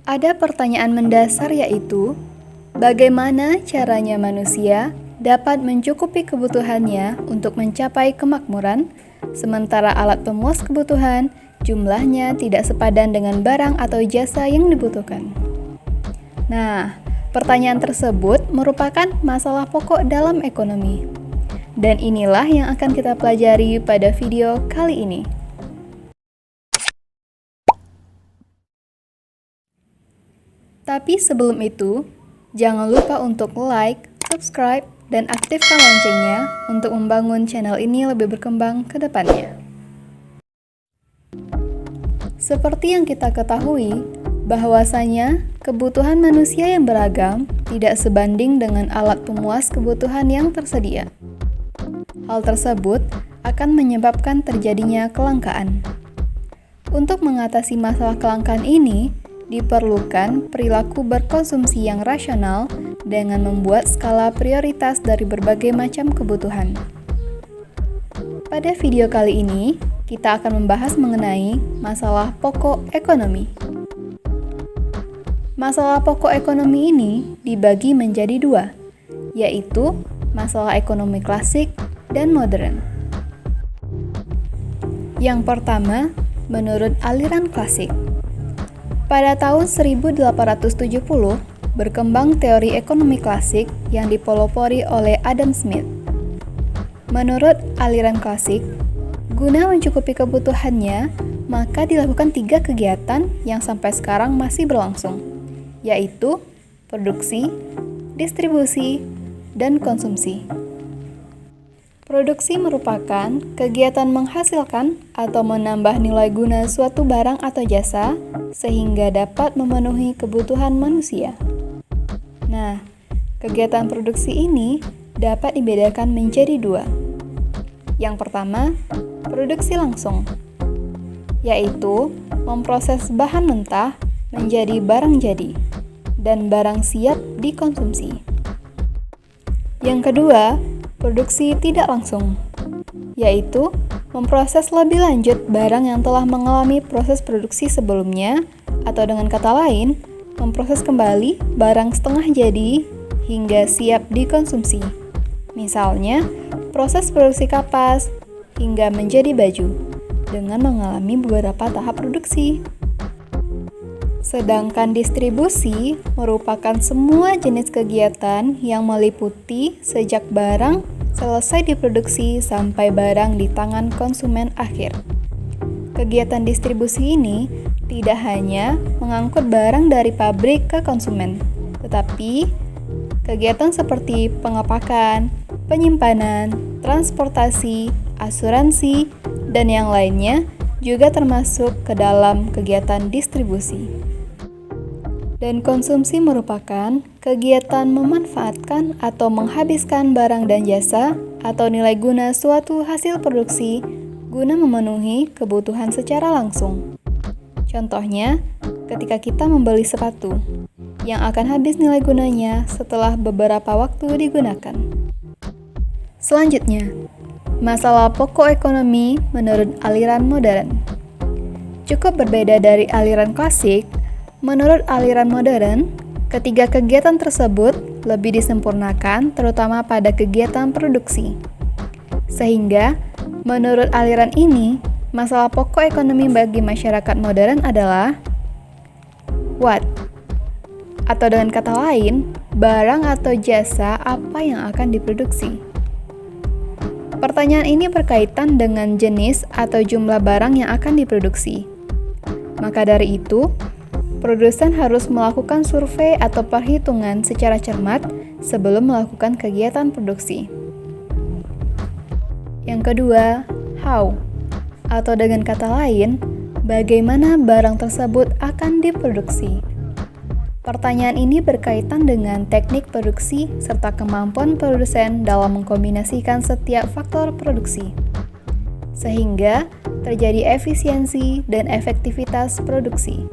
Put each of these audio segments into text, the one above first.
Ada pertanyaan mendasar yaitu, bagaimana caranya manusia dapat mencukupi kebutuhannya untuk mencapai kemakmuran, sementara alat pemuas kebutuhan jumlahnya tidak sepadan dengan barang atau jasa yang dibutuhkan. Nah, pertanyaan tersebut merupakan masalah pokok dalam ekonomi. Dan inilah yang akan kita pelajari pada video kali ini. Tapi sebelum itu, jangan lupa untuk like, subscribe, dan aktifkan loncengnya untuk membangun channel ini lebih berkembang ke depannya. Seperti yang kita ketahui, bahwasanya kebutuhan manusia yang beragam tidak sebanding dengan alat pemuas kebutuhan yang tersedia. Hal tersebut akan menyebabkan terjadinya kelangkaan. Untuk mengatasi masalah kelangkaan ini, diperlukan perilaku berkonsumsi yang rasional dengan membuat skala prioritas dari berbagai macam kebutuhan. Pada video kali ini, kita akan membahas mengenai masalah pokok ekonomi. Masalah pokok ekonomi ini dibagi menjadi dua, yaitu masalah ekonomi klasik dan modern. Yang pertama, menurut aliran klasik. Pada tahun 1870, berkembang teori ekonomi klasik yang dipelopori oleh Adam Smith. Menurut aliran klasik, guna mencukupi kebutuhannya, maka dilakukan 3 kegiatan yang sampai sekarang masih berlangsung, yaitu produksi, distribusi, dan konsumsi. Produksi merupakan kegiatan menghasilkan atau menambah nilai guna suatu barang atau jasa sehingga dapat memenuhi kebutuhan manusia. Nah, kegiatan produksi ini dapat dibedakan menjadi 2. Yang pertama, produksi langsung, yaitu memproses bahan mentah menjadi barang jadi dan barang siap dikonsumsi. Yang kedua, produksi tidak langsung, yaitu memproses lebih lanjut barang yang telah mengalami proses produksi sebelumnya, atau dengan kata lain, memproses kembali barang setengah jadi hingga siap dikonsumsi. Misalnya, proses produksi kapas hingga menjadi baju dengan mengalami beberapa tahap produksi. Sedangkan distribusi merupakan semua jenis kegiatan yang meliputi sejak barang selesai diproduksi sampai barang di tangan konsumen akhir. Kegiatan distribusi ini tidak hanya mengangkut barang dari pabrik ke konsumen, tetapi kegiatan seperti pengepakan, penyimpanan, transportasi, asuransi, dan yang lainnya juga termasuk ke dalam kegiatan distribusi. Dan konsumsi merupakan kegiatan memanfaatkan atau menghabiskan barang dan jasa atau nilai guna suatu hasil produksi guna memenuhi kebutuhan secara langsung. Contohnya, ketika kita membeli sepatu yang akan habis nilai gunanya setelah beberapa waktu digunakan. Selanjutnya, masalah pokok ekonomi menurut aliran modern. Cukup berbeda dari aliran klasik. Menurut aliran modern, ketiga kegiatan tersebut lebih disempurnakan terutama pada kegiatan produksi. Sehingga, menurut aliran ini, masalah pokok ekonomi bagi masyarakat modern adalah what? Atau dengan kata lain, barang atau jasa apa yang akan diproduksi. Pertanyaan ini berkaitan dengan jenis atau jumlah barang yang akan diproduksi. Maka dari itu, produsen harus melakukan survei atau perhitungan secara cermat sebelum melakukan kegiatan produksi. Yang kedua, how, atau dengan kata lain, bagaimana barang tersebut akan diproduksi. Pertanyaan ini berkaitan dengan teknik produksi serta kemampuan produsen dalam mengkombinasikan setiap faktor produksi, sehingga terjadi efisiensi dan efektivitas produksi.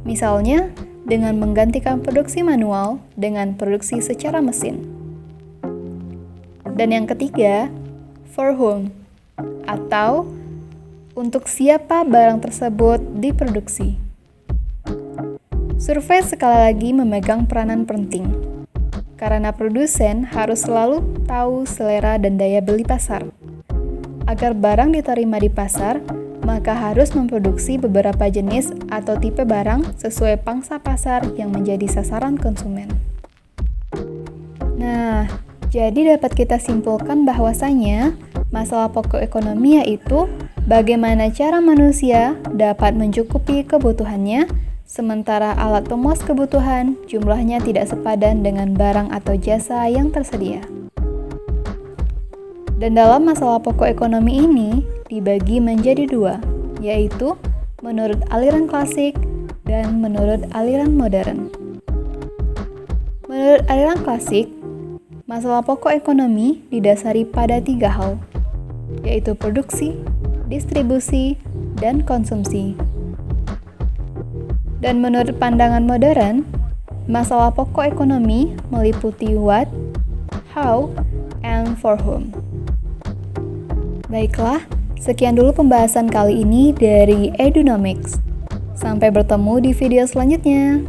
Misalnya, dengan menggantikan produksi manual dengan produksi secara mesin. Dan yang ketiga, for whom, atau untuk siapa barang tersebut diproduksi. Survei sekali lagi memegang peranan penting, karena produsen harus selalu tahu selera dan daya beli pasar. Agar barang diterima di pasar, maka harus memproduksi beberapa jenis atau tipe barang sesuai pangsa pasar yang menjadi sasaran konsumen. Nah, jadi dapat kita simpulkan bahwasanya masalah pokok ekonomi yaitu bagaimana cara manusia dapat mencukupi kebutuhannya, sementara alat pemuas kebutuhan jumlahnya tidak sepadan dengan barang atau jasa yang tersedia. Dan dalam masalah pokok ekonomi ini dibagi menjadi dua, yaitu menurut aliran klasik dan menurut aliran modern. Menurut aliran klasik, masalah pokok ekonomi didasari pada 3 hal, yaitu produksi, distribusi, dan konsumsi. Dan menurut pandangan modern, masalah pokok ekonomi meliputi what, how, and for whom. Baiklah, sekian dulu pembahasan kali ini dari Edunomics. Sampai bertemu di video selanjutnya.